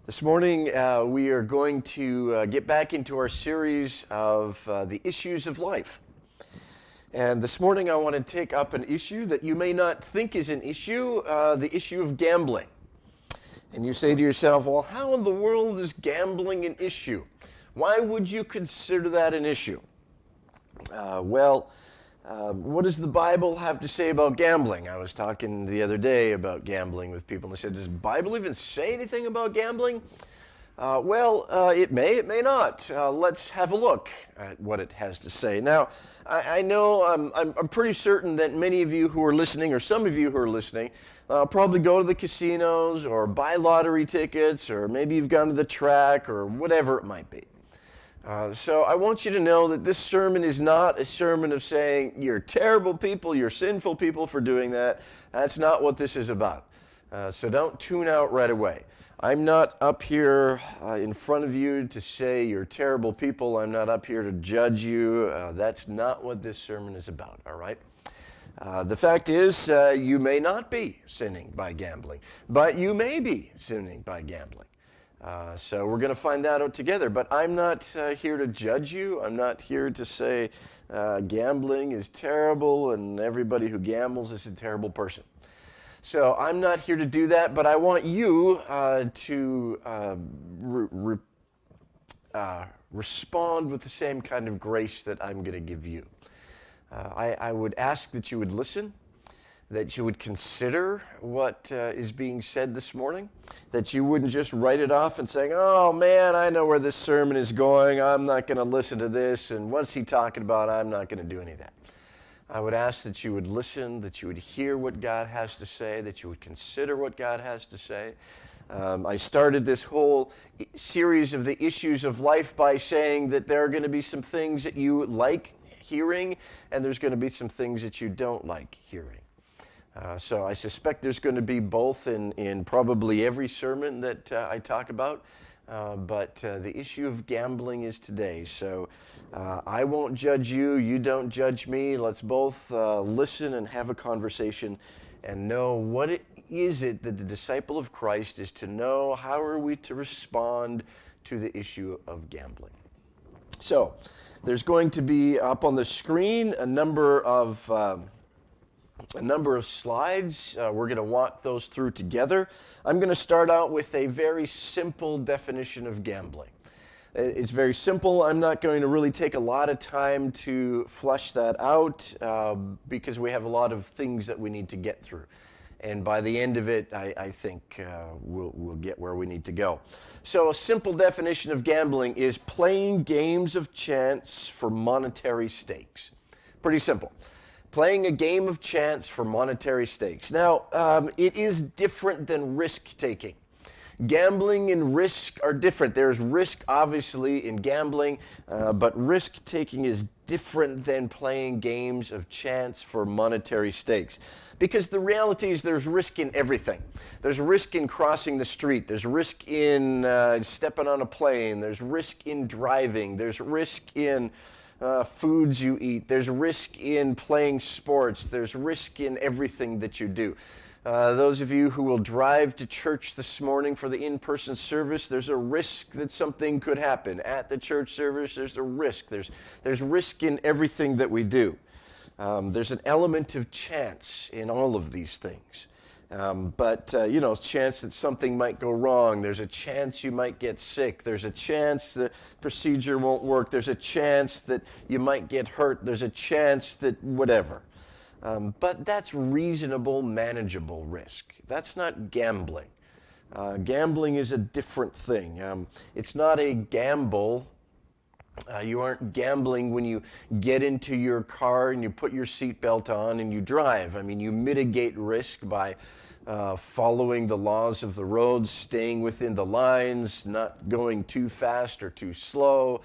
This morning, we are going to get back into our series of the issues of life. And this morning, I want to take up an issue that you may not think is an issue, the issue of gambling. And you say to yourself, well, how in the world is gambling an issue? Why would you consider that an issue? What does the Bible have to say about gambling? I was talking the other day about gambling with people, and they said, does the Bible even say anything about gambling? It may not. Let's have a look at what it has to say. Now, I know I'm pretty certain that many of you who are listening, or some of you who are listening, probably go to the casinos or buy lottery tickets, or maybe you've gone to the track, or whatever it might be. So I want you to know that this sermon is not a sermon of saying you're terrible people, you're sinful people for doing that. That's not what this is about. So don't tune out right away. I'm not up here in front of you to say you're terrible people. I'm not up here to judge you. That's not what this sermon is about, all right? The fact is, you may not be sinning by gambling, but you may be sinning by gambling. So we're going to find that out together, but I'm not here to judge you. I'm not here to say gambling is terrible and everybody who gambles is a terrible person. So I'm not here to do that, but I want you to respond with the same kind of grace that I'm going to give you. I would ask that you would listen, that you would consider what is being said this morning, that you wouldn't just write it off and saying, oh man, I know where this sermon is going, I'm not going to listen to this, and what's he talking about, I'm not going to do any of that. I would ask that you would listen, that you would hear what God has to say, that you would consider what God has to say. I started this whole series of the issues of life by saying that there are going to be some things that you like hearing, and there's going to be some things that you don't like hearing. So I suspect there's going to be both in probably every sermon that I talk about, but the issue of gambling is today. So I won't judge you, you don't judge me. Let's both listen and have a conversation and know what it is that the disciple of Christ is to know. How are we to respond to the issue of gambling? So there's going to be up on the screen a number of slides. We're going to walk those through together. I'm going to start out with a very simple definition of gambling. It's very simple. I'm not going to really take a lot of time to flesh that out because we have a lot of things that we need to get through. And by the end of it, I think we'll get where we need to go. So a simple definition of gambling is playing games of chance for monetary stakes. Pretty simple. Playing a game of chance for monetary stakes. Now, it is different than risk-taking. Gambling and risk are different. There's risk, obviously, in gambling, but risk-taking is different than playing games of chance for monetary stakes. Because the reality is there's risk in everything. There's risk in crossing the street. There's risk in stepping on a plane. There's risk in driving. There's risk in foods you eat. There's risk in playing sports. There's risk in everything that you do. Those of you who will drive to church this morning for the in-person service, there's a risk that something could happen. At the church service, there's a risk. There's risk in everything that we do. There's an element of chance in all of these things. Chance that something might go wrong. There's a chance you might get sick. There's a chance the procedure won't work. There's a chance that you might get hurt. There's a chance that whatever. But that's reasonable, manageable risk. That's not gambling. Gambling is a different thing. It's not a gamble. You aren't gambling when you get into your car and you put your seatbelt on and you drive. I mean, you mitigate risk by following the laws of the road, staying within the lines, not going too fast or too slow.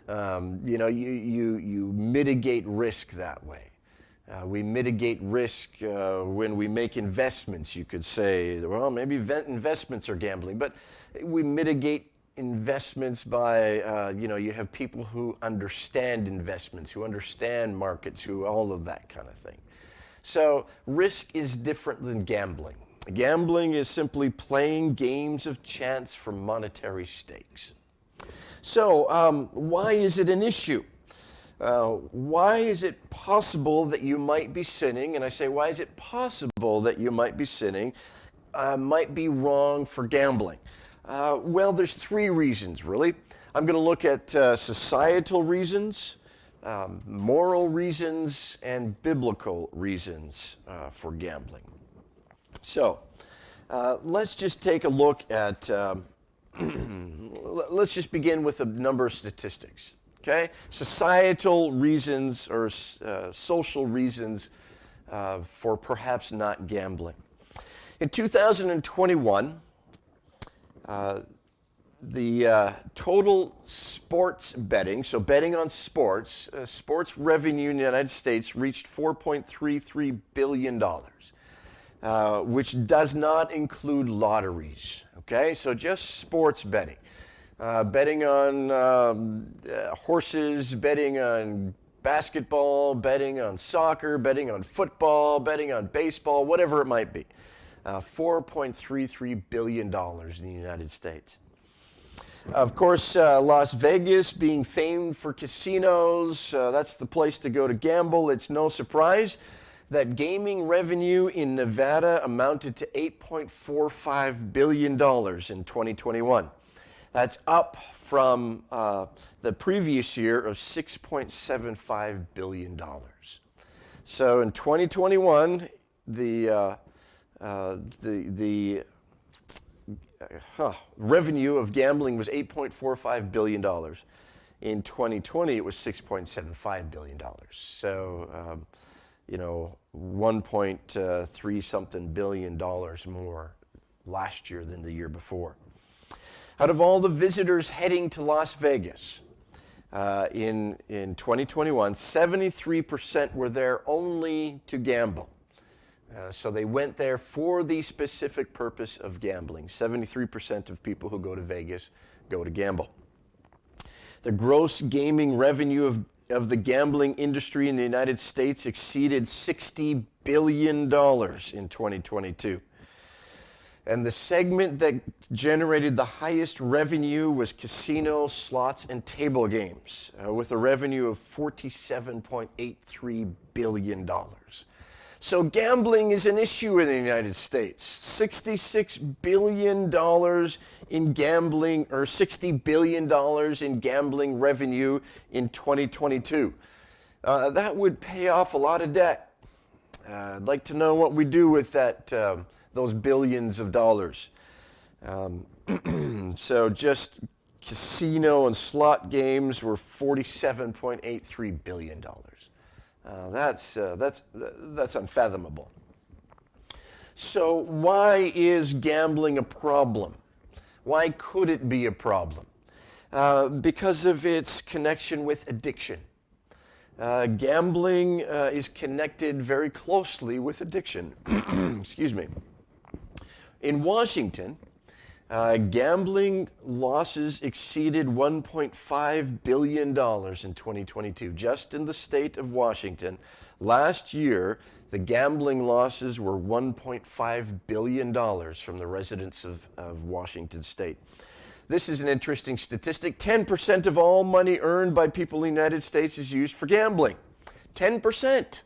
You mitigate risk that way. We mitigate risk when we make investments. You could say, well, maybe investments are gambling, but we mitigate investments by, you have people who understand investments, who understand markets, who all of that kind of thing. So risk is different than gambling. Gambling is simply playing games of chance for monetary stakes. So, why is it an issue? Why is it possible that you might be sinning? And I say, why is it possible that you might be sinning, might be wrong for gambling? Well, there's three reasons, really. I'm going to look at societal reasons, moral reasons, and biblical reasons for gambling. So, let's just take a look at, let's just begin with a number of statistics, okay? Societal reasons or social reasons for perhaps not gambling. In 2021, the total sports betting, so betting on sports, sports revenue in the United States reached $4.33 billion. Which does not include lotteries, okay? So just sports betting. Betting on horses, betting on basketball, betting on soccer, betting on football, betting on baseball, whatever it might be. $4.33 billion in the United States. Of course, Las Vegas being famed for casinos, that's the place to go to gamble. It's no surprise that gaming revenue in Nevada amounted to $8.45 billion in 2021. That's up from the previous year of $6.75 billion. So in 2021, the revenue of gambling was $8.45 billion. In 2020, it was $6.75 billion. So, 1.3 something billion dollars more last year than the year before. Out of all the visitors heading to Las Vegas in 2021, 73% were there only to gamble. So they went there for the specific purpose of gambling. 73% of people who go to Vegas go to gamble. The gross gaming revenue of the gambling industry in the United States exceeded $60 billion in 2022. And the segment that generated the highest revenue was casino, slots, and table games, with a revenue of $47.83 billion. So gambling is an issue in the United States. $66 billion in gambling, or $60 billion in gambling revenue in 2022. That would pay off a lot of debt. I'd like to know what we do with that, those billions of dollars. So just casino and slot games were $47.83 billion. That's unfathomable. So why is gambling a problem? Why could it be a problem? Because of its connection with addiction. Gambling is connected very closely with addiction. Excuse me. In Washington, gambling losses exceeded $1.5 billion in 2022, just in the state of Washington. Last year, the gambling losses were $1.5 billion from the residents of Washington state. This is an interesting statistic. 10% of all money earned by people in the United States is used for gambling. 10%.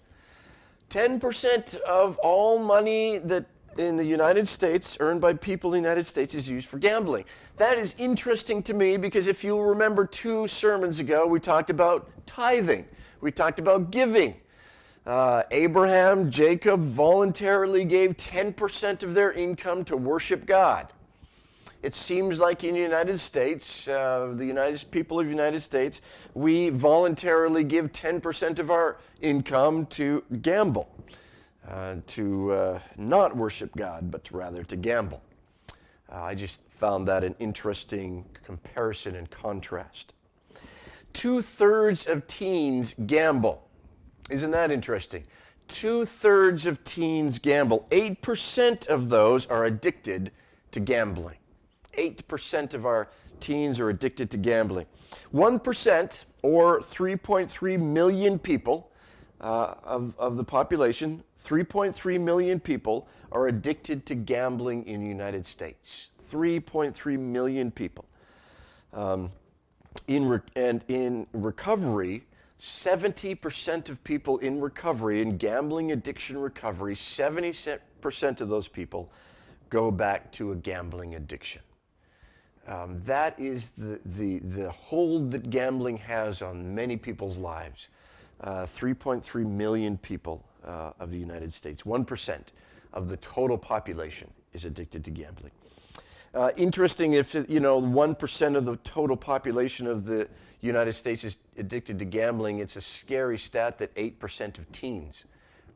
10% of all money that in the United States earned by people in the United States is used for gambling. That is interesting to me because if you'll remember 2 sermons ago, we talked about tithing. We talked about giving. Abraham, Jacob voluntarily gave 10% of their income to worship God. It seems like in the United States, the people of the United States, we voluntarily give 10% of our income to gamble, to not worship God, but rather to gamble. I just found that an interesting comparison and contrast. 2/3 of teens gamble. Isn't that interesting? 2/3 of teens gamble. 8% of those are addicted to gambling. 8% of our teens are addicted to gambling. 1%, or 3.3 million people, of the population, 3.3 million people are addicted to gambling in the United States. 3.3 million people. In recovery, 70% of people in recovery, in gambling addiction recovery, 70% of those people go back to a gambling addiction. That is the hold that gambling has on many people's lives. 3.3 million people of the United States, 1% of the total population is addicted to gambling. Interesting, if 1% of the total population of the United States is addicted to gambling, it's a scary stat that 8% of teens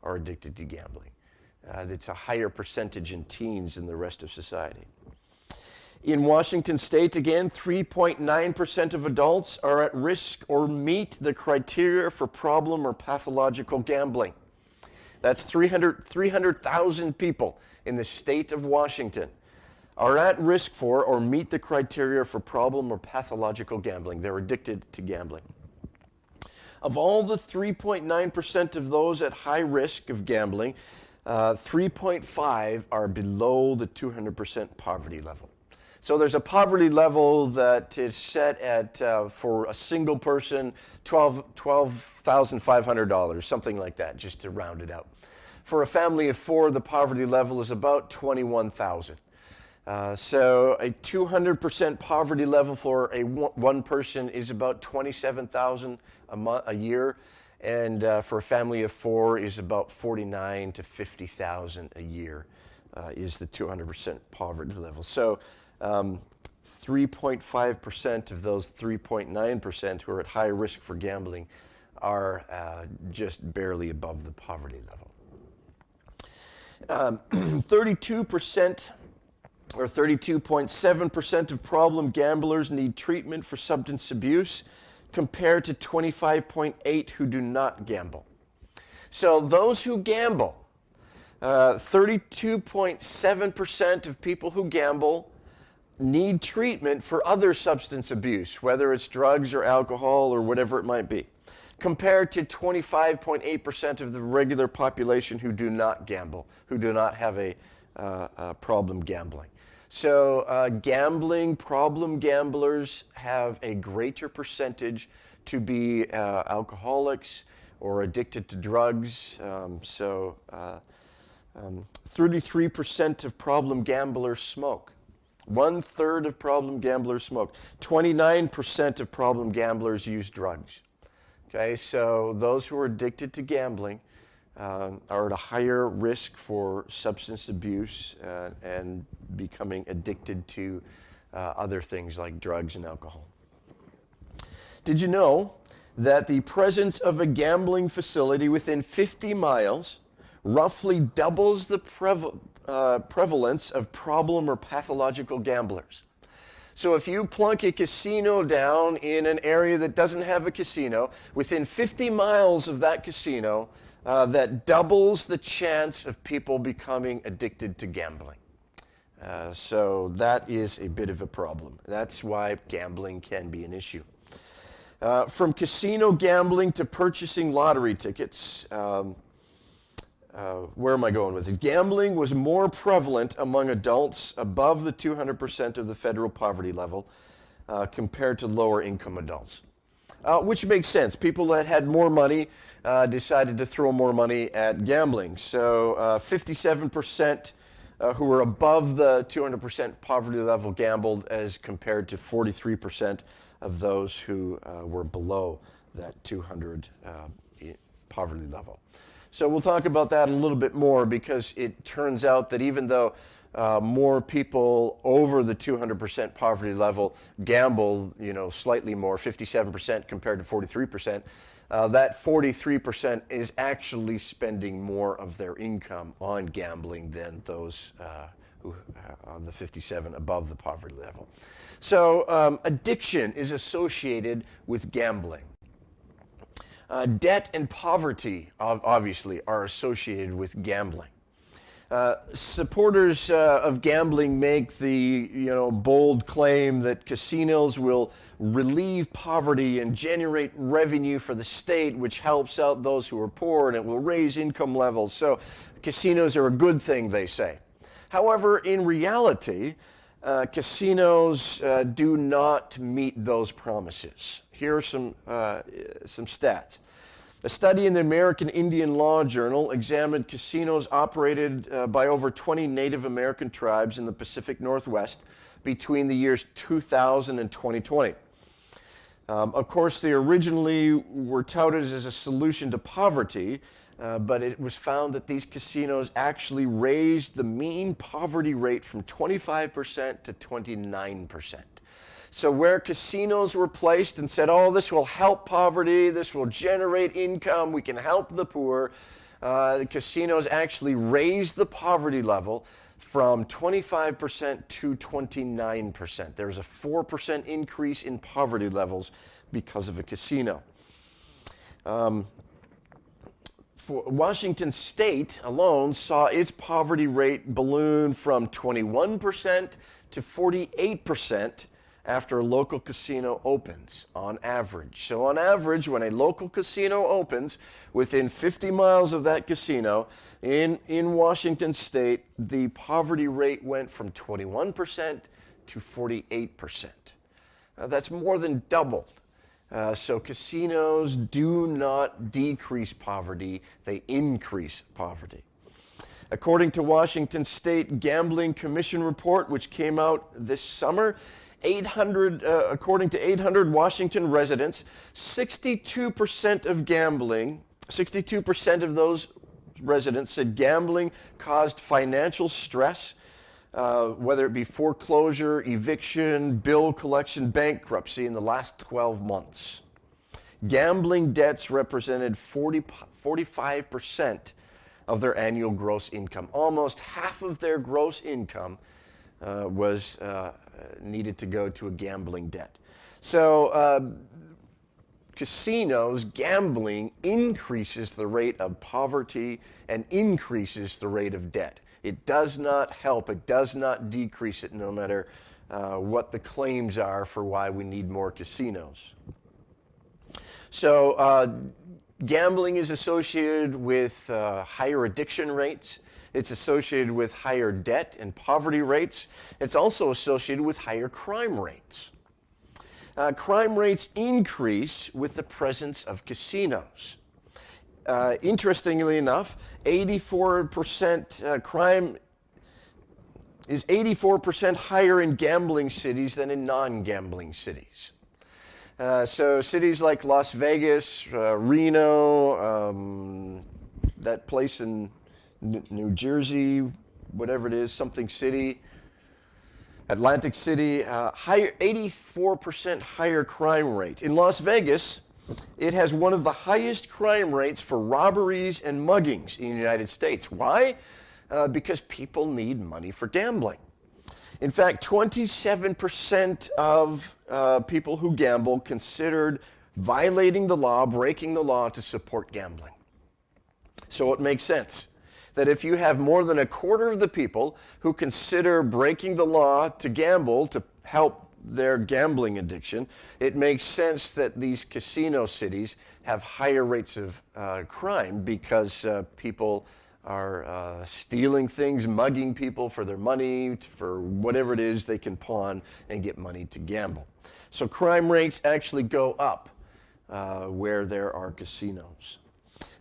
are addicted to gambling. It's a higher percentage in teens than the rest of society. In Washington State, again, 3.9% of adults are at risk or meet the criteria for problem or pathological gambling. That's 300,000 people in the state of Washington are at risk for or meet the criteria for problem or pathological gambling. They're addicted to gambling. Of all the 3.9% of those at high risk of gambling, 3.5 are below the 200% poverty level. So there's a poverty level that is set at, for a single person, $12,500, something like that, just to round it out. For a family of four, the poverty level is about $21,000. So a 200% poverty level for one person is about $27,000 a year, and for a family of four is about $49,000 to $50,000 a year is the 200% poverty level. So 3.5% of those 3.9% who are at high risk for gambling are just barely above the poverty level. 32% or 32.7% of problem gamblers need treatment for substance abuse, compared to 25.8% who do not gamble. So those who gamble, 32.7% of people who gamble need treatment for other substance abuse, whether it's drugs or alcohol or whatever it might be, compared to 25.8% of the regular population who do not gamble, who do not have a problem gambling. So problem gamblers have a greater percentage to be alcoholics or addicted to drugs. 33% of problem gamblers smoke. 1/3 of problem gamblers smoke. 29% of problem gamblers use drugs. Okay, so those who are addicted to gambling are at a higher risk for substance abuse and becoming addicted to other things like drugs and alcohol. Did you know that the presence of a gambling facility within 50 miles roughly doubles the prevalence of problem or pathological gamblers? So if you plunk a casino down in an area that doesn't have a casino, within 50 miles of that casino, that doubles the chance of people becoming addicted to gambling. So that is a bit of a problem. That's why gambling can be an issue. From casino gambling to purchasing lottery tickets, where am I going with it? Gambling was more prevalent among adults above the 200% of the federal poverty level compared to lower income adults. Which makes sense. People that had more money decided to throw more money at gambling. So 57% who were above the 200% poverty level gambled, as compared to 43% of those who were below that 200 poverty level. So we'll talk about that a little bit more, because it turns out that even though more people over the 200% poverty level gamble, slightly more, 57% compared to 43%, that 43% is actually spending more of their income on gambling than those who are the 57 above the poverty level. So addiction is associated with gambling. Debt and poverty, obviously, are associated with gambling. Supporters of gambling make the bold claim that casinos will relieve poverty and generate revenue for the state, which helps out those who are poor, and it will raise income levels. So casinos are a good thing, they say. However, in reality, casinos do not meet those promises. Here are some stats. A study in the American Indian Law Journal examined casinos operated by over 20 Native American tribes in the Pacific Northwest between the years 2000 and 2020. Of course, they originally were touted as a solution to poverty, but it was found that these casinos actually raised the mean poverty rate from 25% to 29%. So where casinos were placed and said, oh, this will help poverty, this will generate income, we can help the poor, the casinos actually raised the poverty level from 25% to 29%. There's a 4% increase in poverty levels because of a casino. For Washington State alone saw its poverty rate balloon from 21% to 48% after a local casino opens, on average. So on average, when a local casino opens, within 50 miles of that casino in Washington State, the poverty rate went from 21% to 48%. That's more than doubled. So casinos do not decrease poverty, they increase poverty. According to Washington State Gambling Commission report, which came out this summer, according to 800 Washington residents, 62% of those residents said gambling caused financial stress, whether it be foreclosure, eviction, bill collection, bankruptcy in the last 12 months. Gambling debts represented 45% of their annual gross income. Almost half of their gross income was needed to go to a gambling debt. So casinos, gambling increases the rate of poverty and increases the rate of debt. It does not help, it does not decrease it, no matter what the claims are for why we need more casinos. So gambling is associated with higher addiction rates. It's associated with higher debt and poverty rates. It's also associated with higher crime rates. Crime rates increase with the presence of casinos. Interestingly enough, 84% crime is 84% higher in gambling cities than in non-gambling cities. So cities like Las Vegas, Reno, that place in New Jersey, whatever it is, something city, Atlantic City, 84% higher crime rate. In Las Vegas, it has one of the highest crime rates for robberies and muggings in the United States. Why? Because people need money for gambling. In fact, 27% of people who gamble considered violating the law, breaking the law to support gambling. So it makes sense that if you have more than a quarter of the people who consider breaking the law to gamble to help their gambling addiction, it makes sense that these casino cities have higher rates of crime because people are stealing things, mugging people for their money, for whatever it is they can pawn and get money to gamble. So crime rates actually go up where there are casinos.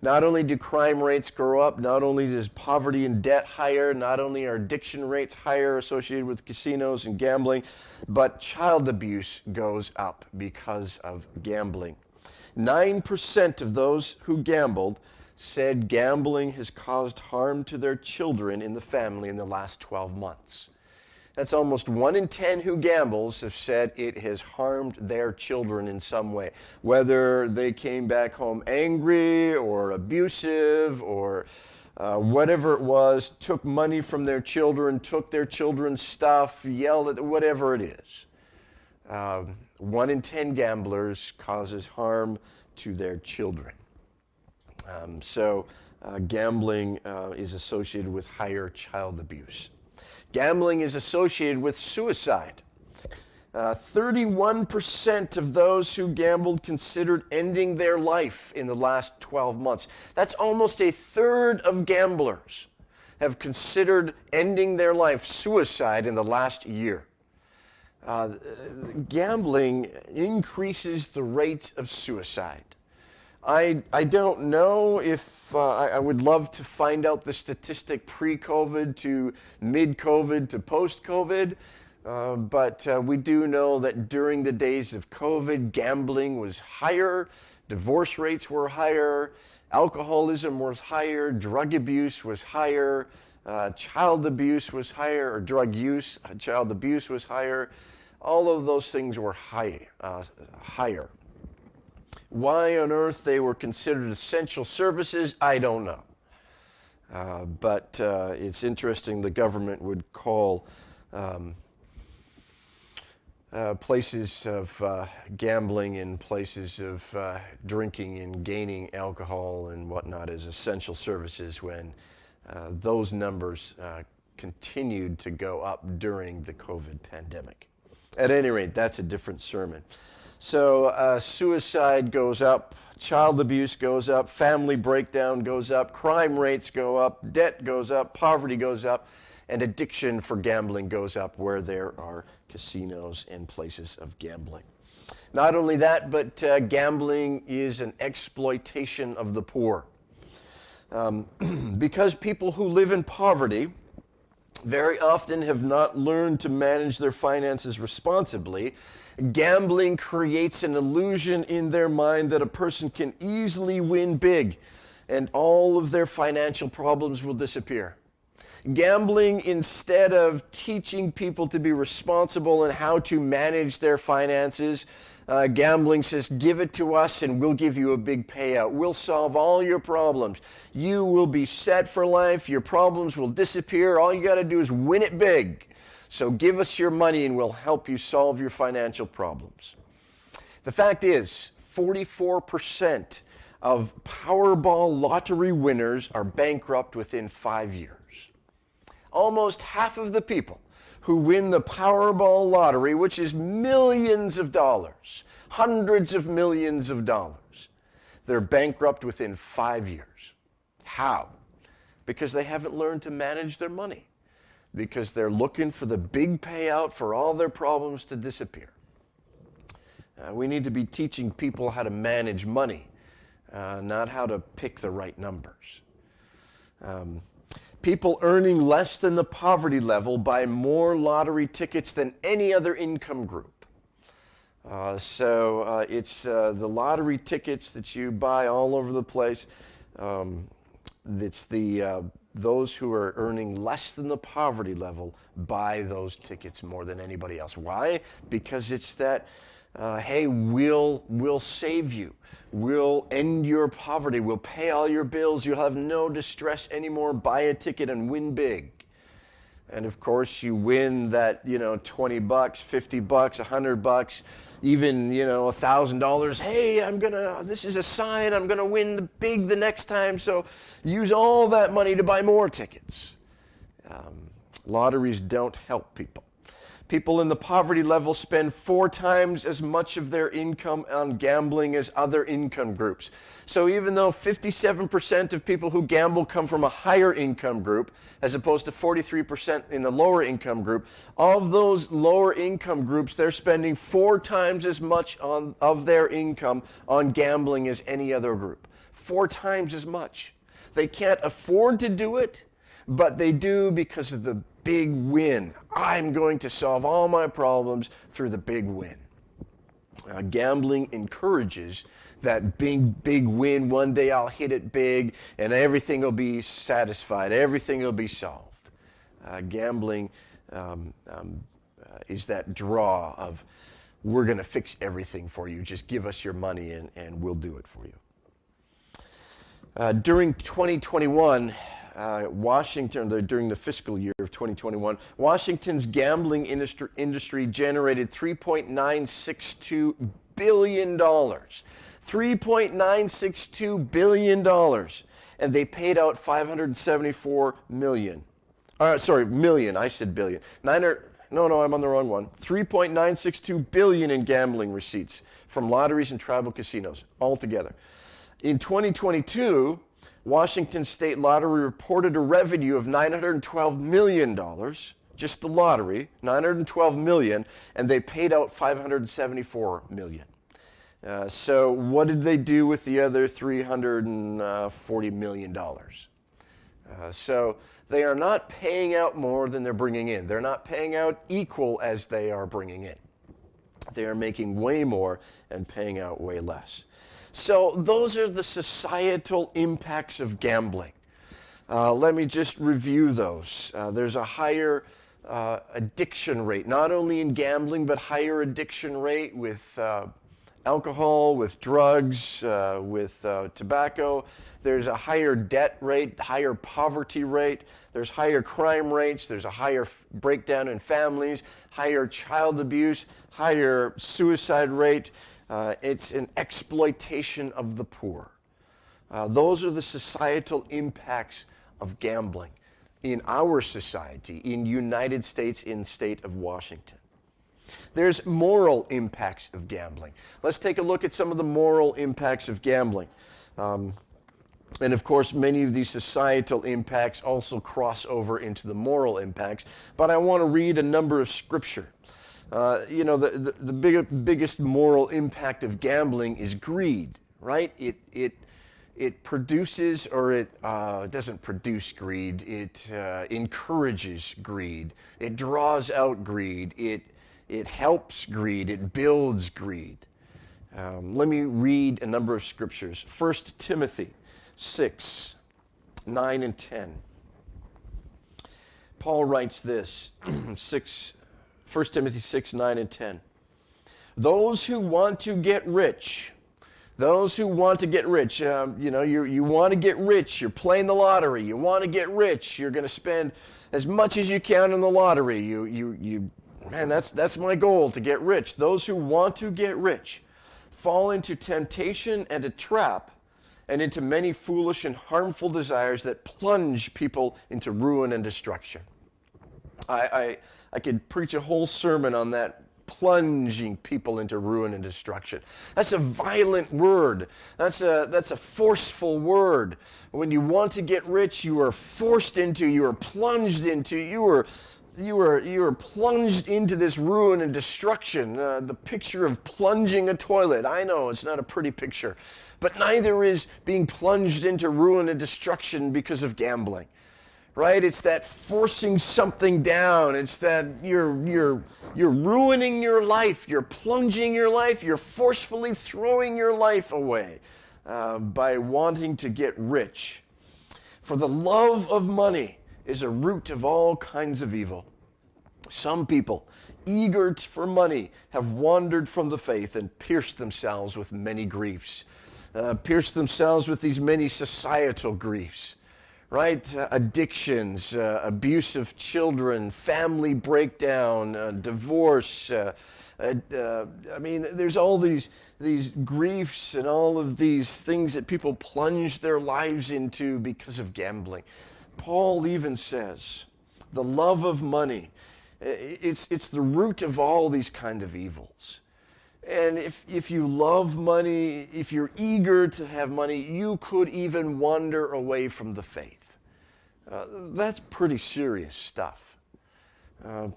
Not only do crime rates go up, not only is poverty and debt higher, not only are addiction rates higher associated with casinos and gambling, but child abuse goes up because of gambling. 9% of those who gambled said gambling has caused harm to their children in the family in the last 12 months. That's almost 1 in 10 who gambles have said it has harmed their children in some way, whether they came back home angry or abusive or whatever it was, took money from their children, took their children's stuff, yelled at, whatever it is. 1 in 10 gamblers causes harm to their children. So Gambling is associated with higher child abuse. Gambling is associated with suicide. 31% of those who gambled considered ending their life in the last 12 months. That's almost a third of gamblers have considered ending their life, suicide, in the last year. Gambling increases the rates of suicide. I don't know if I would love to find out the statistic pre-COVID to mid-COVID to post-COVID, but we do know that during the days of COVID, gambling was higher, divorce rates were higher, alcoholism was higher, drug abuse was higher, child abuse was higher, or drug use, child abuse was higher. All of those things were higher. Why on earth they were considered essential services, I don't know. But it's interesting the government would call places of gambling and places of drinking and gaining alcohol and whatnot as essential services when those numbers continued to go up during the COVID pandemic. At any rate, that's a different sermon. So suicide goes up, child abuse goes up, family breakdown goes up, crime rates go up, debt goes up, poverty goes up, and addiction for gambling goes up where there are casinos and places of gambling. Not only that, but gambling is an exploitation of the poor. Because people who live in poverty very often have not learned to manage their finances responsibly, gambling creates an illusion in their mind that a person can easily win big and all of their financial problems will disappear. Gambling, instead of teaching people to be responsible and how to manage their finances, gambling says, give it to us and we'll give you a big payout. We'll solve all your problems. You will be set for life. Your problems will disappear. All you got to do is win it big. So give us your money and we'll help you solve your financial problems. The fact is, 44% of Powerball lottery winners are bankrupt within 5 years. Almost half of the people who win the Powerball lottery, which is millions of dollars, hundreds of millions of dollars, they're bankrupt within 5 years. How? Because they haven't learned to manage their money. Because they're looking for the big payout for all their problems to disappear. We need to be teaching people how to manage money, not how to pick the right numbers. People earning less than the poverty level buy more lottery tickets than any other income group. So it's the lottery tickets that you buy all over the place. It's those who are earning less than the poverty level buy those tickets more than anybody else. Why? Because it's that, hey, we'll save you. We'll end your poverty. We'll pay all your bills. You'll have no distress anymore. Buy a ticket and win big. And of course, you win that, $20, $50, $100, even, $1,000. Hey, this is a sign, I'm gonna win big the next time, so use all that money to buy more tickets. Lotteries don't help people. People in the poverty level spend 4 times as much of their income on gambling as other income groups. So even though 57% of people who gamble come from a higher income group, as opposed to 43% in the lower income group, of those lower income groups, they're spending 4 times as much of their income on gambling as any other group. 4 times as much. They can't afford to do it, but they do because of the big win. I'm going to solve all my problems through the big win. Gambling encourages that big win. One day I'll hit it big and everything will be satisfied. Everything will be solved. Gambling is that draw of, we're going to fix everything for you. Just give us your money and we'll do it for you. During 2021, during the fiscal year of 2021, Washington's gambling industry generated $3.962 billion. $3.962 billion. and they paid out $574 million. Million. I said billion. No, I'm on the wrong one. $3.962 billion in gambling receipts from lotteries and tribal casinos altogether. In 2022, Washington State Lottery reported a revenue of $912 million, just the lottery, $912 million, and they paid out $574 million. So what did they do with the other $340 million? So they are not paying out more than they're bringing in. They're not paying out equal as they are bringing in. They are making way more and paying out way less. So those are the societal impacts of gambling. Let me just review those. There's a higher addiction rate, not only in gambling, but higher addiction rate with alcohol, with drugs, with tobacco. There's a higher debt rate, higher poverty rate. There's higher crime rates. There's a higher breakdown in families, higher child abuse, higher suicide rate. It's an exploitation of the poor. Those are the societal impacts of gambling in our society, in United States, in state of Washington. There's moral impacts of gambling. Let's take a look at some of the moral impacts of gambling. And of course, many of these societal impacts also cross over into the moral impacts. But I want to read a number of scripture. The biggest moral impact of gambling is greed, right? It produces, or it doesn't produce greed. It encourages greed. It draws out greed. It helps greed. It builds greed. Let me read a number of scriptures. 1 Timothy 6, 9 and 10. Paul writes this, 1 Timothy 6, 9 and 10. Those who want to get rich, you want to get rich, you're playing the lottery, you want to get rich, you're going to spend as much as you can on the lottery. Man, that's my goal, to get rich. Those who want to get rich fall into temptation and a trap, and into many foolish and harmful desires that plunge people into ruin and destruction. I could preach a whole sermon on that, plunging people into ruin and destruction. That's a violent word. That's a forceful word. When you want to get rich, you are forced into, you are plunged into, you are plunged into this ruin and destruction. The picture of plunging a toilet. I know it's not a pretty picture, but neither is being plunged into ruin and destruction because of gambling. Right? It's that forcing something down. It's that you're ruining your life. You're plunging your life. You're forcefully throwing your life away by wanting to get rich. For the love of money is a root of all kinds of evil. Some people, eager for money, have wandered from the faith and pierced themselves with many griefs. Pierced themselves with these many societal griefs. Right? Addictions, abuse of children, family breakdown, divorce. There's all these griefs and all of these things that people plunge their lives into because of gambling. Paul even says, the love of money, it's the root of all these kind of evils. And if you love money, if you're eager to have money, you could even wander away from the faith. That's pretty serious stuff.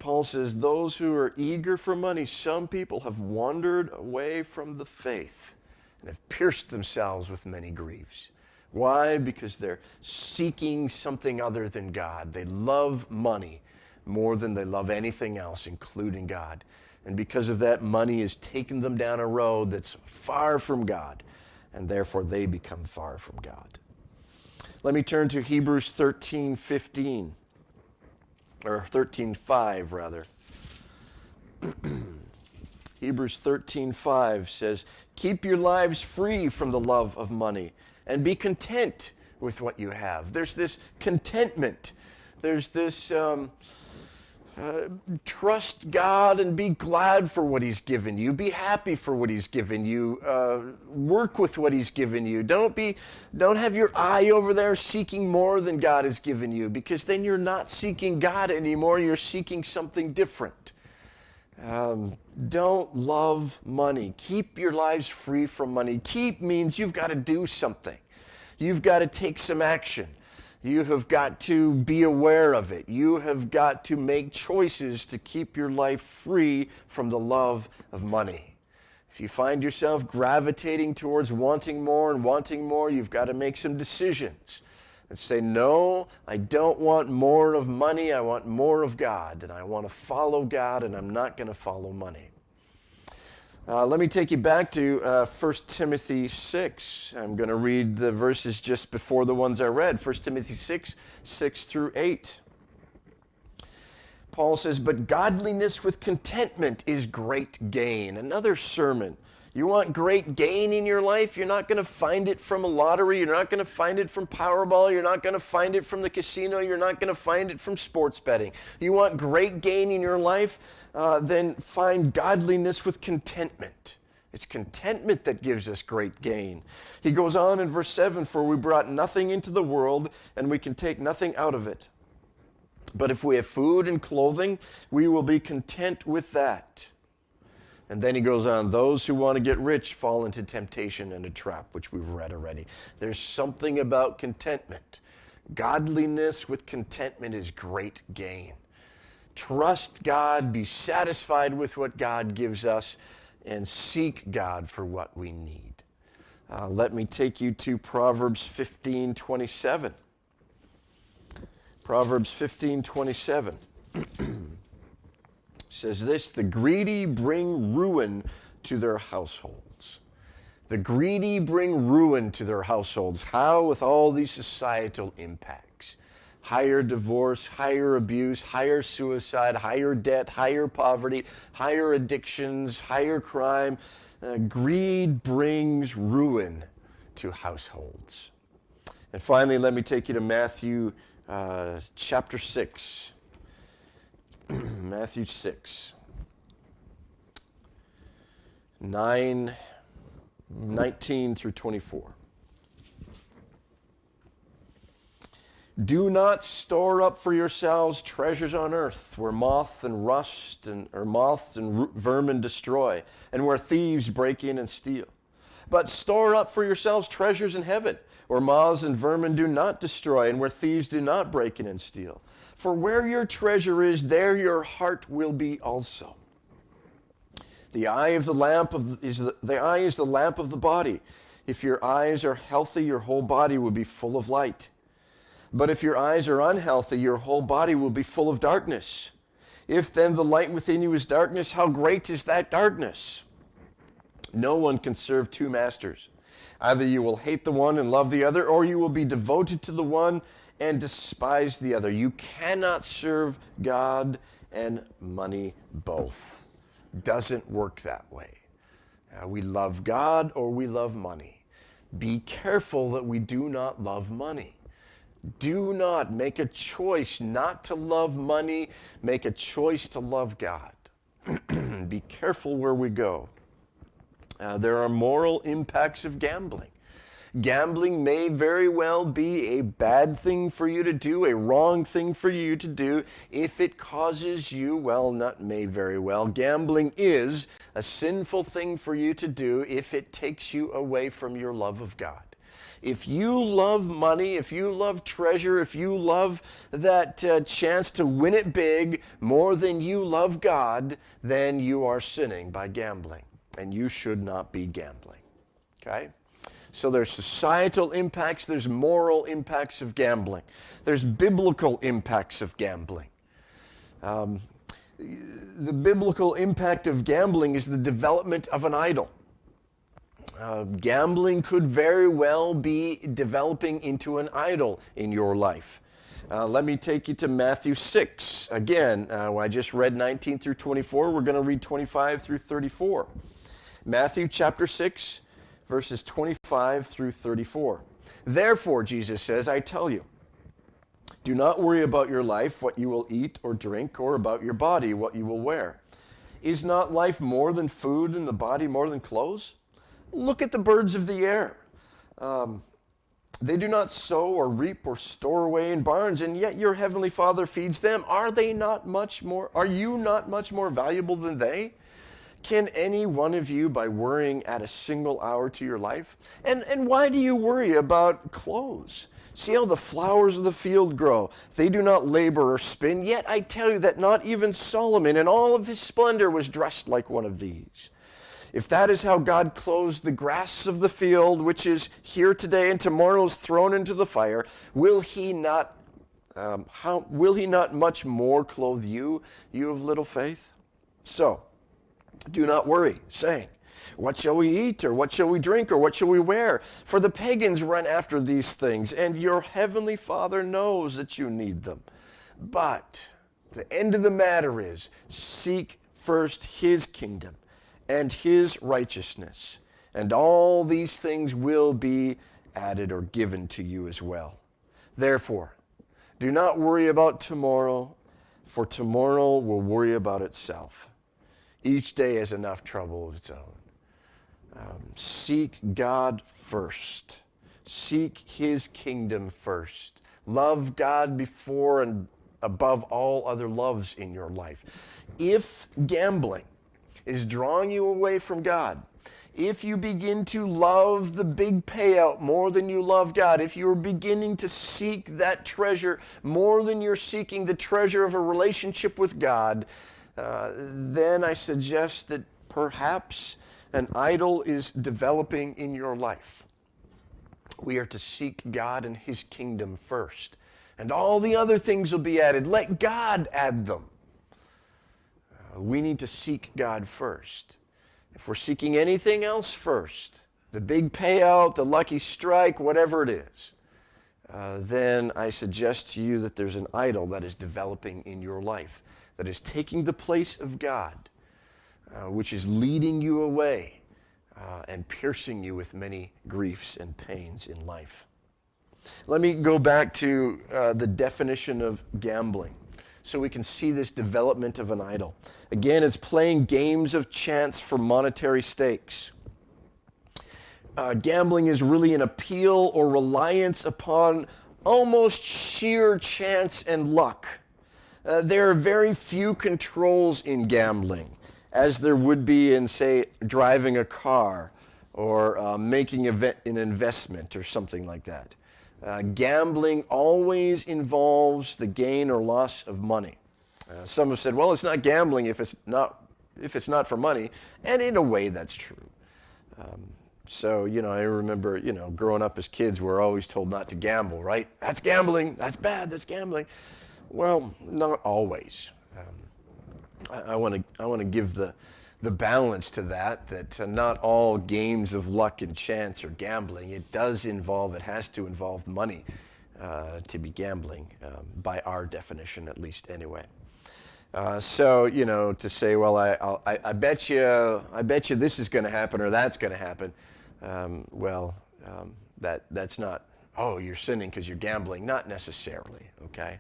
Paul says, those who are eager for money, some people have wandered away from the faith and have pierced themselves with many griefs. Why? Because they're seeking something other than God. They love money more than they love anything else, including God. And because of that, money has taken them down a road that's far from God, and therefore they become far from God. Let me turn to Hebrews 13:15, or 13:5 rather. Hebrews 13:5 says, keep your lives free from the love of money and be content with what you have. There's this contentment. There's this Trust God and be glad for what he's given you. Be happy for what he's given you. Work with what he's given you. Don't have your eye over there seeking more than God has given you, because then you're not seeking God anymore. You're seeking something different. Don't love money. Keep your lives free from money. Keep means you've got to do something. You've got to take some action. You have got to be aware of it. You have got to make choices to keep your life free from the love of money. If you find yourself gravitating towards wanting more and wanting more, you've got to make some decisions and say, no, I don't want more of money. I want more of God, and I want to follow God, and I'm not going to follow money. Let me take you back to 1 Timothy 6. I'm going to read the verses just before the ones I read. 1 Timothy 6, 6 through 8. Paul says, but godliness with contentment is great gain. Another sermon. You want great gain in your life? You're not going to find it from a lottery. You're not going to find it from Powerball. You're not going to find it from the casino. You're not going to find it from sports betting. You want great gain in your life? Then find godliness with contentment. It's contentment that gives us great gain. He goes on in verse 7, for we brought nothing into the world, and we can take nothing out of it. But if we have food and clothing, we will be content with that. And then he goes on, those who want to get rich fall into temptation and a trap, which we've read already. There's something about contentment. Godliness with contentment is great gain. Trust God, be satisfied with what God gives us, and seek God for what we need. Let me take you to Proverbs 15:27. Proverbs 15:27 says this, the greedy bring ruin to their households. The greedy bring ruin to their households. How? With all these societal impacts. Higher divorce, higher abuse, higher suicide, higher debt, higher poverty, higher addictions, higher crime. Greed brings ruin to households. And finally, let me take you to Matthew chapter 6. Matthew 6, 19 through 24. Do not store up for yourselves treasures on earth, where moths and vermin destroy, and where thieves break in and steal. But store up for yourselves treasures in heaven, where moths and vermin do not destroy, and where thieves do not break in and steal. For where your treasure is, there your heart will be also. The eye is the lamp of the body. If your eyes are healthy, your whole body will be full of light. But if your eyes are unhealthy, your whole body will be full of darkness. If then the light within you is darkness, how great is that darkness? No one can serve two masters. Either you will hate the one and love the other, or you will be devoted to the one and despise the other. You cannot serve God and money both. Doesn't work that way. We love God or we love money. Be careful that we do not love money. Do not make a choice not to love money. Make a choice to love God. Be careful where we go. There are moral impacts of gambling. Gambling may very well be a bad thing for you to do, a wrong thing for you to do, if it causes you, well, not may very well. Gambling is a sinful thing for you to do if it takes you away from your love of God. If you love money, if you love treasure, if you love that chance to win it big more than you love God, then you are sinning by gambling, and you should not be gambling. Okay? So there's societal impacts, there's moral impacts of gambling. There's biblical impacts of gambling. The biblical impact of gambling is the development of an idol. Gambling could very well be developing into an idol in your life. Let me take you to Matthew 6. Again, I just read 19 through 24. We're going to read 25 through 34. Matthew chapter 6, verses 25 through 34. Therefore, Jesus says, I tell you, Do not worry about your life, what you will eat or drink, or about your body, what you will wear. Is not life more than food and the body more than clothes? Look at the birds of the air. They do not sow or reap or store away in barns, and yet your heavenly Father feeds them. Are you not much more valuable than they? Can any one of you, by worrying, add a single hour to your life? And why do you worry about clothes? See how the flowers of the field grow. They do not labor or spin, yet I tell you that not even Solomon in all of his splendor was dressed like one of these. If that is how God clothes the grass of the field, which is here today and tomorrow is thrown into the fire, will he not much more clothe you, you of little faith? So, do not worry, saying, what shall we eat, or what shall we drink, or what shall we wear? For the pagans run after these things, and your heavenly Father knows that you need them. But the end of the matter is, seek first his kingdom and his righteousness, and all these things will be added or given to you as well. Therefore, do not worry about tomorrow, for tomorrow will worry about itself. Each day has enough trouble of its own. Seek God first. Seek his kingdom first. Love God before and above all other loves in your life. If gambling is drawing you away from God, if you begin to love the big payout more than you love God, if you're beginning to seek that treasure more than you're seeking the treasure of a relationship with God, then I suggest that perhaps an idol is developing in your life. We are to seek God and his kingdom first, and all the other things will be added. Let God add them. We need to seek God first. If we're seeking anything else first, the big payout, the lucky strike, whatever it is, then I suggest to you that there's an idol that is developing in your life, that is taking the place of God, which is leading you away and piercing you with many griefs and pains in life. Let me go back to the definition of gambling so we can see this development of an idol. Again, it's playing games of chance for monetary stakes. Gambling is really an appeal or reliance upon almost sheer chance and luck. There are very few controls in gambling, as there would be in, say, driving a car or making an investment or something like that. Gambling always involves the gain or loss of money. Some have said, well, it's not gambling if it's not for money, and in a way that's true. So, I remember, growing up as kids, we're always told not to gamble, right? That's gambling, that's bad, that's gambling. Well, not always. I want to give the balance to that not all games of luck and chance are gambling. It has to involve money to be gambling, by our definition, at least anyway. So, to say, well, I bet you this is going to happen or that's going to happen. That's not, oh, you're sinning because you're gambling. Not necessarily, okay?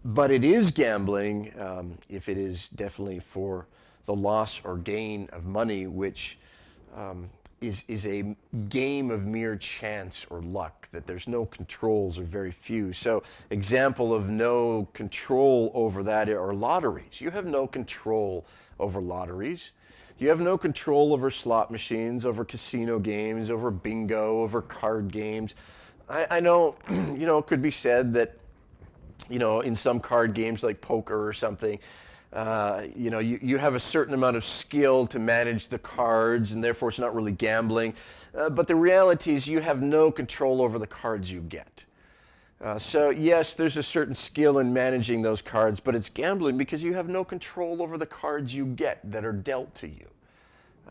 But it is gambling if it is definitely for the loss or gain of money, which is a game of mere chance or luck, that there's no controls or very few. So example of no control over that are lotteries. You have no control over lotteries. You have no control over slot machines, over casino games, over bingo, over card games. I know, it could be said that, in some card games like poker or something, you have a certain amount of skill to manage the cards, and therefore it's not really gambling. But the reality is you have no control over the cards you get. So yes, there's a certain skill in managing those cards, but it's gambling because you have no control over the cards you get that are dealt to you.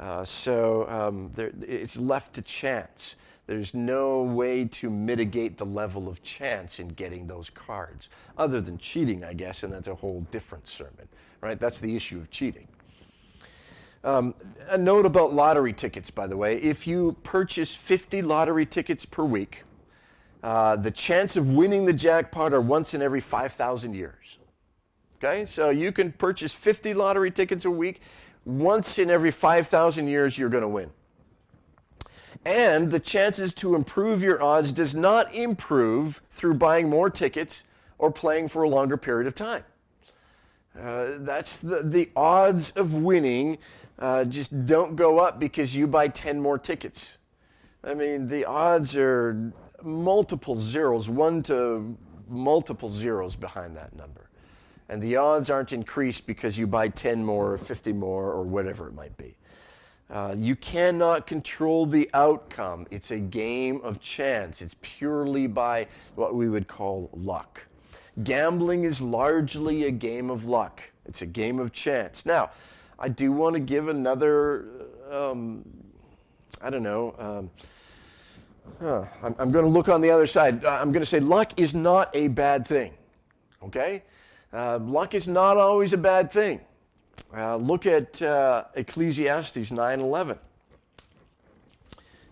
It's left to chance. There's no way to mitigate the level of chance in getting those cards, other than cheating, I guess, and that's a whole different sermon, right? That's the issue of cheating. A note about lottery tickets, by the way. If you purchase 50 lottery tickets per week, The chance of winning the jackpot are once in every 5,000 years. Okay, so you can purchase 50 lottery tickets a week. Once in every 5,000 years, you're going to win. And the chances to improve your odds does not improve through buying more tickets or playing for a longer period of time. That's the odds of winning just don't go up because you buy 10 more tickets. I mean, the odds are multiple zeros, 1 to multiple zeros behind that number. And the odds aren't increased because you buy 10 more or 50 more or whatever it might be. You cannot control the outcome. It's a game of chance. It's purely by what we would call luck. Gambling is largely a game of luck. It's a game of chance. Now, I do want to give another, I'm going to look on the other side. I'm going to say luck is not a bad thing, okay? Luck is not always a bad thing. Look at Ecclesiastes 9:11.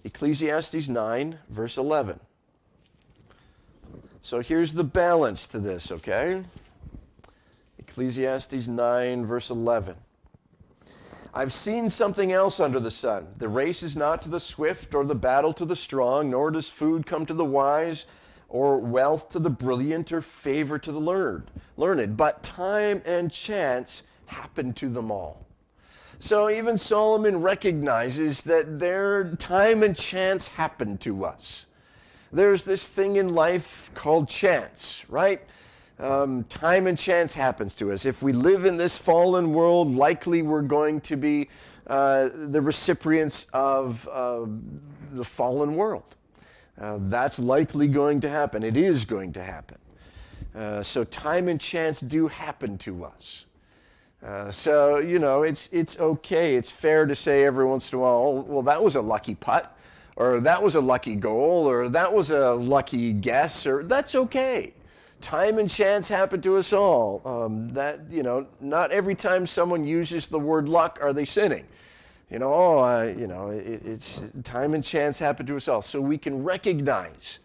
Ecclesiastes 9, verse 11. So here's the balance to this, okay? Ecclesiastes 9, verse 11. I've seen something else under the sun. The race is not to the swift or the battle to the strong, nor does food come to the wise, or wealth to the brilliant, or favor to the learned. But time and chance happen to them all. So even Solomon recognizes that time and chance happen to us. There's this thing in life called chance, right? Time and chance happens to us. If we live in this fallen world, likely we're going to be the recipients of the fallen world. That's likely going to happen. It is going to happen. So time and chance do happen to us. So, it's okay. It's fair to say every once in a while, oh, well, that was a lucky putt, or that was a lucky goal, or that was a lucky guess, or that's okay. Time and chance happen to us all. Not every time someone uses the word luck are they sinning. It's time and chance happen to us all. So we can recognize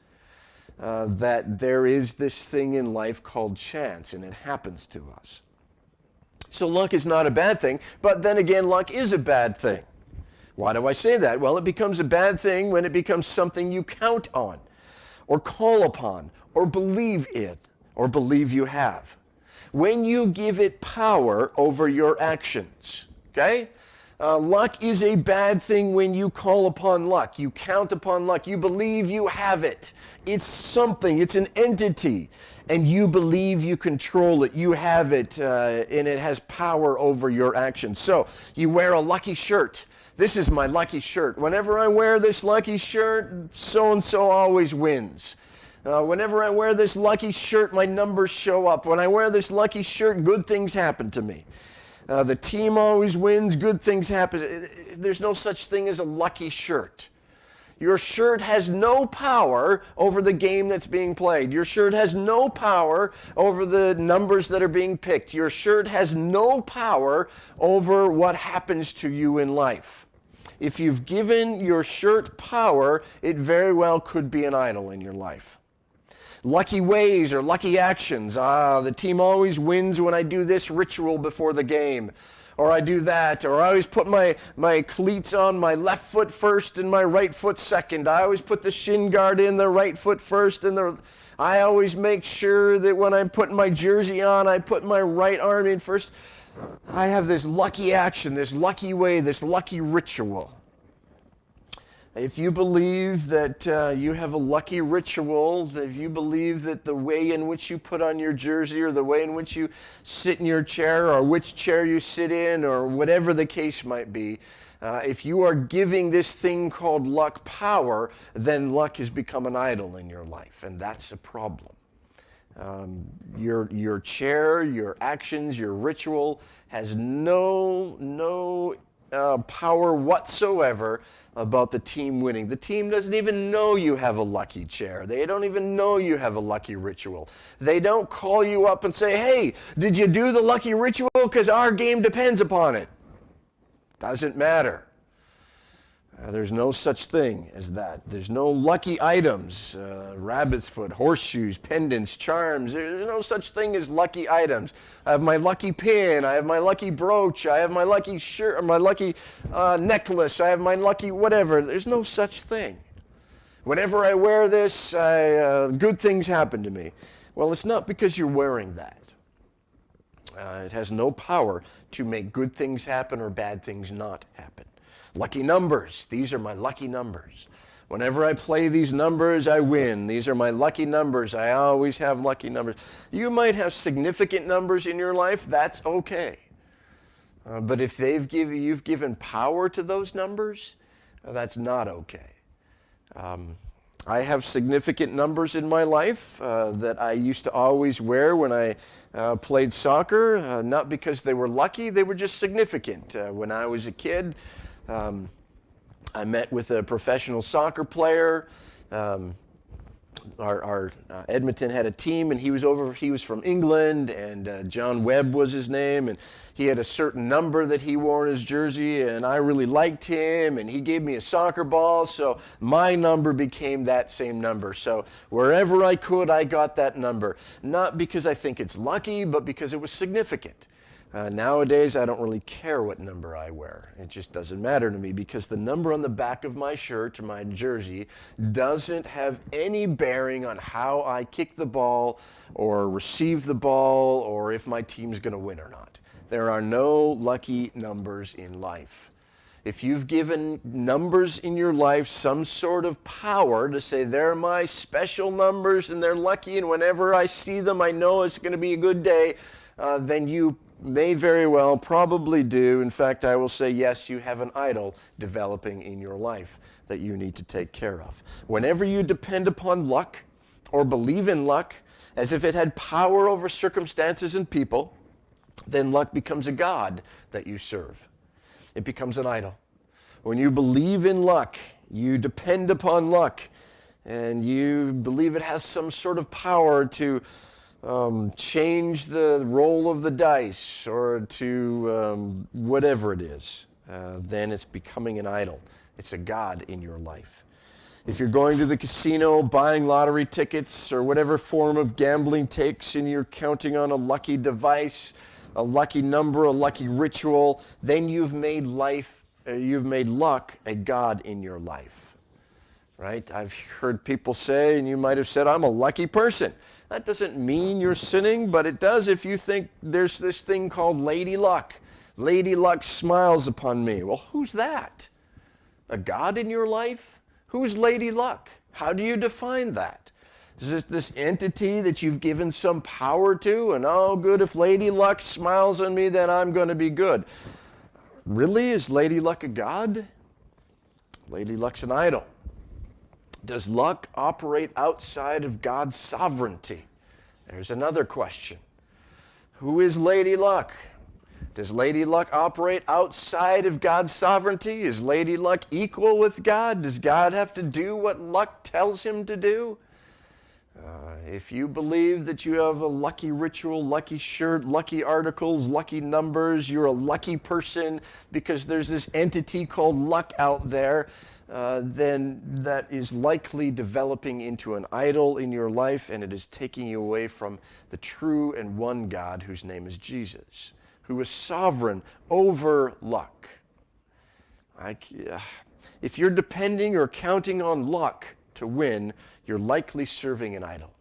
that there is this thing in life called chance, and it happens to us. So luck is not a bad thing, but then again, luck is a bad thing. Why do I say that? Well, it becomes a bad thing when it becomes something you count on, or call upon, or believe in, or believe you have. When you give it power over your actions, okay? Luck is a bad thing when you call upon luck. You count upon luck. You believe you have it. It's something. It's an entity. And you believe you control it. You have it, and it has power over your actions. So you wear a lucky shirt. This is my lucky shirt. Whenever I wear this lucky shirt, so-and-so always wins. Whenever I wear this lucky shirt, my numbers show up. When I wear this lucky shirt, good things happen to me. The team always wins, good things happen. There's no such thing as a lucky shirt. Your shirt has no power over the game that's being played. Your shirt has no power over the numbers that are being picked. Your shirt has no power over what happens to you in life. If you've given your shirt power, it very well could be an idol in your life. Lucky ways or lucky actions. The team always wins when I do this ritual before the game. Or I do that. Or I always put my cleats on my left foot first and my right foot second. I always put the shin guard in the right foot first. I always make sure that when I'm putting my jersey on, I put my right arm in first. I have this lucky action, this lucky way, this lucky ritual. If you believe that you have a lucky ritual, if you believe that the way in which you put on your jersey or the way in which you sit in your chair or which chair you sit in or whatever the case might be, if you are giving this thing called luck power, then luck has become an idol in your life, and that's a problem. Your chair, your actions, your ritual has no power whatsoever about the team winning. The team doesn't even know you have a lucky chair. They don't even know you have a lucky ritual. They don't call you up and say, hey, did you do the lucky ritual? Because our game depends upon it. Doesn't matter. There's no such thing as that. There's no lucky items, rabbit's foot, horseshoes, pendants, charms. There's no such thing as lucky items. I have my lucky pin. I have my lucky brooch. I have my lucky shirt, my lucky necklace. I have my lucky whatever. There's no such thing. Whenever I wear this, good things happen to me. Well, it's not because you're wearing that. It has no power to make good things happen or bad things not happen. Lucky numbers. These are my lucky numbers. Whenever I play these numbers, I win. These are my lucky numbers. I always have lucky numbers. You might have significant numbers in your life. That's okay. But if you've given power to those numbers, that's not okay. I have significant numbers in my life that I used to always wear when I played soccer, not because they were lucky, they were just significant. When I was a kid, I met with a professional soccer player. Our Edmonton had a team, and he was from England, and John Webb was his name, and he had a certain number that he wore in his jersey, and I really liked him, and he gave me a soccer ball, so my number became that same number. So wherever I could, I got that number. Not because I think it's lucky, but because it was significant. Nowadays, I don't really care what number I wear. It just doesn't matter to me because the number on the back of my shirt, my jersey, doesn't have any bearing on how I kick the ball or receive the ball or if my team's going to win or not. There are no lucky numbers in life. If you've given numbers in your life some sort of power to say they're my special numbers and they're lucky and whenever I see them I know it's going to be a good day, then you may very well probably do. In fact, I will say yes, you have an idol developing in your life that you need to take care of. Whenever you depend upon luck or believe in luck as if it had power over circumstances and people, then luck becomes a god that you serve. It becomes an idol. When you believe in luck, you depend upon luck, and you believe it has some sort of power to change the roll of the dice or to whatever it is, then it's becoming an idol. It's a god in your life. If you're going to the casino, buying lottery tickets, or whatever form of gambling takes, and you're counting on a lucky device, a lucky number, a lucky ritual, then you've made luck a god in your life. Right? I've heard people say, and you might have said, I'm a lucky person. That doesn't mean you're sinning, but it does if you think there's this thing called Lady Luck. Lady Luck smiles upon me. Well, who's that? A god in your life? Who's Lady Luck? How do you define that? Is this entity that you've given some power to? And oh, good, if Lady Luck smiles on me, then I'm going to be good. Really? Is Lady Luck a god? Lady Luck's an idol. Does luck operate outside of God's sovereignty? There's another question. Who is Lady Luck? Does Lady Luck operate outside of God's sovereignty? Is Lady Luck equal with God? Does God have to do what luck tells him to do? If you believe that you have a lucky ritual, lucky shirt, lucky articles, lucky numbers, you're a lucky person because there's this entity called luck out there, then that is likely developing into an idol in your life, and it is taking you away from the true and one God whose name is Jesus, who is sovereign over luck. If you're depending or counting on luck to win, you're likely serving an idol.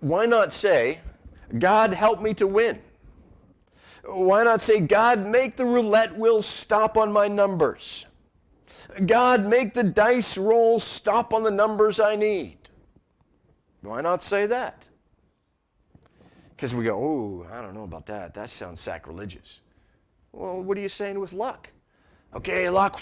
Why not say, God, help me to win? Why not say, God, make the roulette wheel stop on my numbers? God, make the dice roll stop on the numbers I need. Why not say that? Because we go, oh, I don't know about that. That sounds sacrilegious. Well, what are you saying with luck? Okay, luck,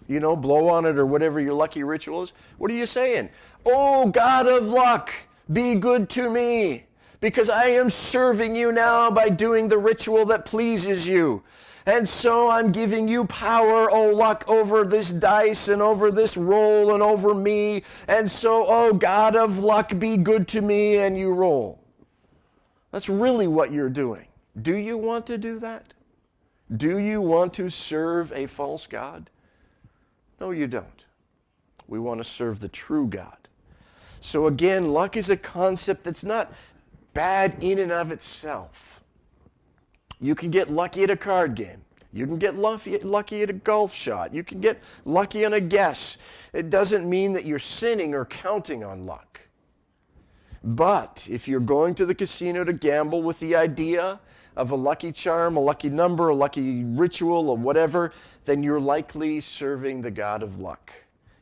blow on it or whatever your lucky ritual is. What are you saying? Oh, God of luck, be good to me, because I am serving you now by doing the ritual that pleases you. And so I'm giving you power, oh luck, over this dice and over this roll and over me. And so, oh God of luck, be good to me, and you roll. That's really what you're doing. Do you want to do that? Do you want to serve a false god? No, you don't. We want to serve the true God. So again, luck is a concept that's not bad in and of itself. You can get lucky at a card game. You can get lucky at a golf shot. You can get lucky on a guess. It doesn't mean that you're sinning or counting on luck. But if you're going to the casino to gamble with the idea of a lucky charm, a lucky number, a lucky ritual, or whatever, then you're likely serving the god of luck.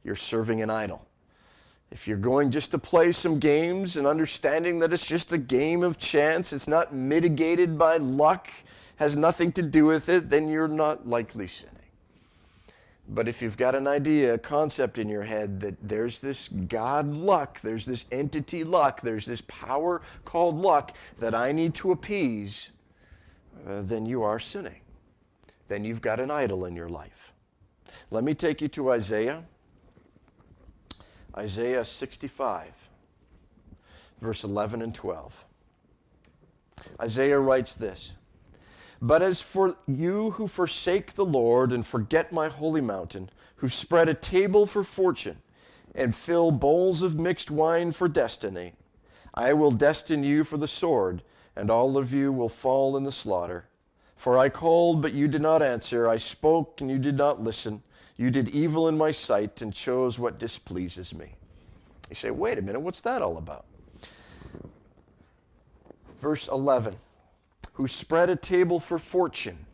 You're serving an idol. If you're going just to play some games and understanding that it's just a game of chance, it's not mitigated by luck, has nothing to do with it, then you're not likely sinning. But if you've got an idea, a concept in your head that there's this God luck, there's this entity luck, there's this power called luck that I need to appease, then you are sinning. Then you've got an idol in your life. Let me take you to Isaiah. Isaiah 65, verse 11 and 12. Isaiah writes this, "But as for you who forsake the Lord and forget my holy mountain, who spread a table for fortune and fill bowls of mixed wine for destiny, I will destine you for the sword, and all of you will fall in the slaughter. For I called, but you did not answer. I spoke, and you did not listen. You did evil in my sight and chose what displeases me." You say, wait a minute, what's that all about? Verse 11, "Who spread a table for fortune."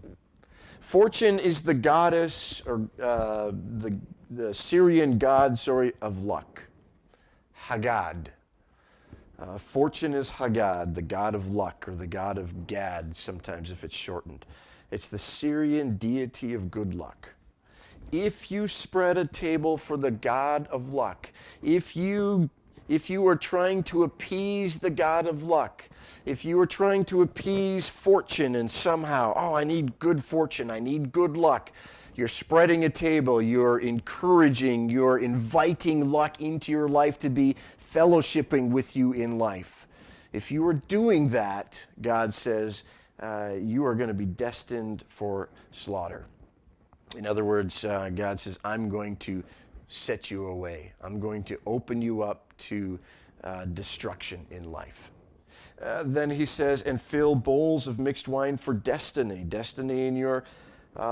Fortune is the goddess, or the Syrian god, of luck. Haggad. Fortune is Haggad, the god of luck, or the god of Gad, sometimes if it's shortened. It's the Syrian deity of good luck. If you spread a table for the god of luck, if you are trying to appease the god of luck, if you are trying to appease fortune and somehow, I need good fortune, I need good luck, you're spreading a table, you're encouraging, you're inviting luck into your life to be fellowshipping with you in life. If you are doing that, God says, you are going to be destined for slaughter. In other words, God says, I'm going to set you away. I'm going to open you up to destruction in life. Then he says, "And fill bowls of mixed wine for destiny." Destiny in your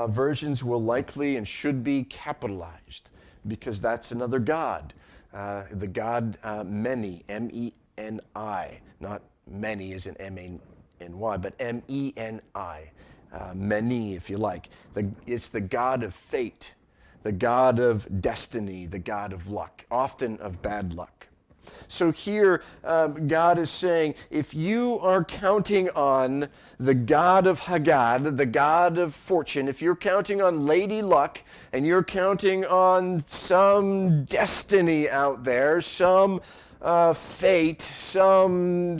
versions will likely and should be capitalized, because that's another god. The god Meni, M-E-N-I, not many as in M-A-N-Y, but M-E-N-I. Meni, if you like. It's the god of fate, the god of destiny, the god of luck, often of bad luck. So here, God is saying, if you are counting on the god of Haggad, the god of fortune, if you're counting on Lady Luck, and you're counting on some destiny out there, some fate, some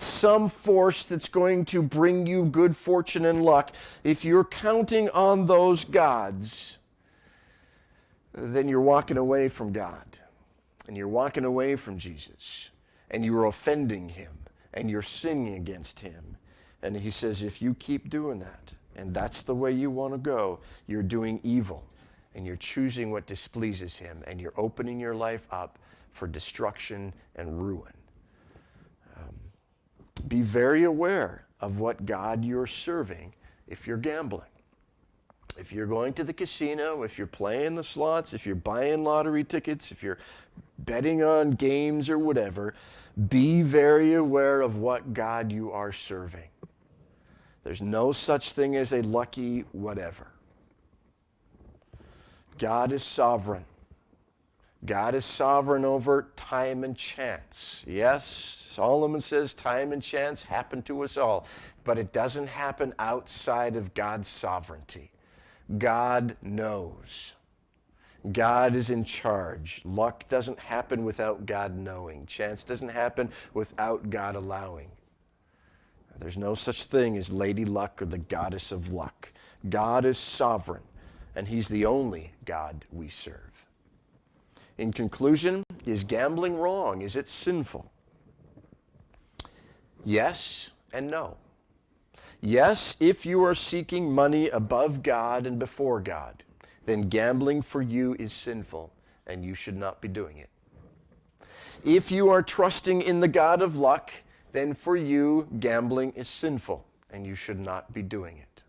force that's going to bring you good fortune and luck, if you're counting on those gods, then you're walking away from God, and you're walking away from Jesus, and you're offending him, and you're sinning against him. And he says, if you keep doing that, and that's the way you want to go, you're doing evil, and you're choosing what displeases him, and you're opening your life up for destruction and ruin. Be very aware of what God you're serving if you're gambling. If you're going to the casino, if you're playing the slots, if you're buying lottery tickets, if you're betting on games or whatever, be very aware of what God you are serving. There's no such thing as a lucky whatever. God is sovereign. God is sovereign over time and chance. Yes, Solomon says time and chance happen to us all, but it doesn't happen outside of God's sovereignty. God knows. God is in charge. Luck doesn't happen without God knowing. Chance doesn't happen without God allowing. There's no such thing as Lady Luck or the goddess of luck. God is sovereign, and he's the only God we serve. In conclusion, is gambling wrong? Is it sinful? Yes and no. Yes, if you are seeking money above God and before God, then gambling for you is sinful. and you should not be doing it. If you are trusting in the God of luck, then for you, gambling is sinful, and you should not be doing it.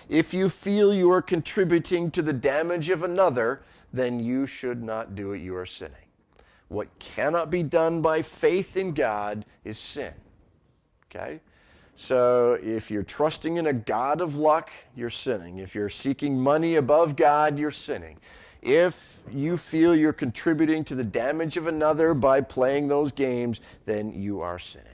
If you feel you are contributing to the damage of another, then you should not do it. You are sinning. What cannot be done by faith in God is sin. Okay? So if you're trusting in a God of luck, you're sinning. If you're seeking money above God, you're sinning. If you feel you're contributing to the damage of another by playing those games, then you are sinning.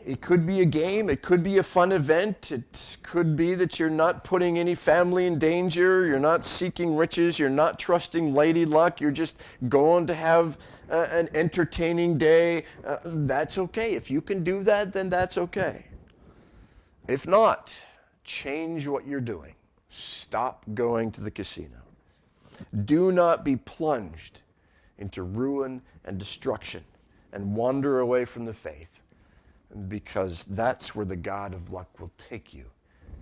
It could be a game, it could be a fun event, it could be that you're not putting any family in danger, you're not seeking riches, you're not trusting lady luck, you're just going to have an entertaining day. That's okay. If you can do that, then that's okay. If not, change what you're doing. Stop going to the casino. Do not be plunged into ruin and destruction and wander away from the faith, because that's where the God of luck will take you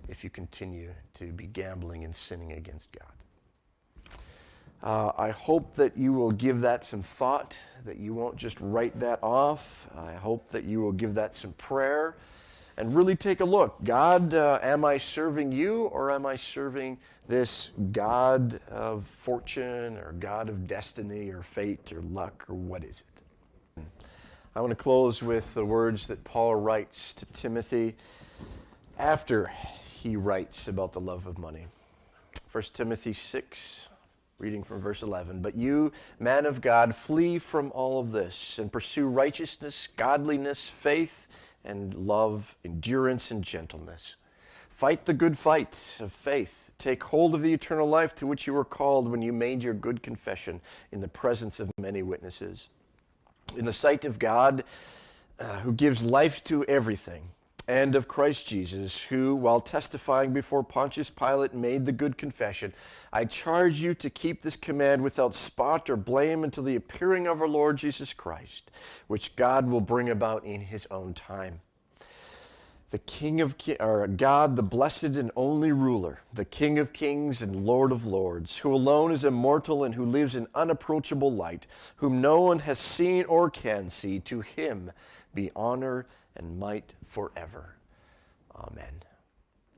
if you continue to be gambling and sinning against God. I hope that you will give that some thought, that you won't just write that off. I hope that you will give that some prayer and really take a look. God, am I serving you, or am I serving this God of fortune or God of destiny or fate or luck, or what is it? I want to close with the words that Paul writes to Timothy after he writes about the love of money. 1 Timothy 6, reading from verse 11. But you, man of God, flee from all of this and pursue righteousness, godliness, faith, and love, endurance, and gentleness. Fight the good fight of faith. Take hold of the eternal life to which you were called when you made your good confession in the presence of many witnesses. In the sight of God, who gives life to everything, and of Christ Jesus, who, while testifying before Pontius Pilate, made the good confession, I charge you to keep this command without spot or blame until the appearing of our Lord Jesus Christ, which God will bring about in his own time. The King of God, the blessed and only ruler, the King of kings and Lord of lords, who alone is immortal and who lives in unapproachable light, whom no one has seen or can see, to him be honor and might forever. Amen.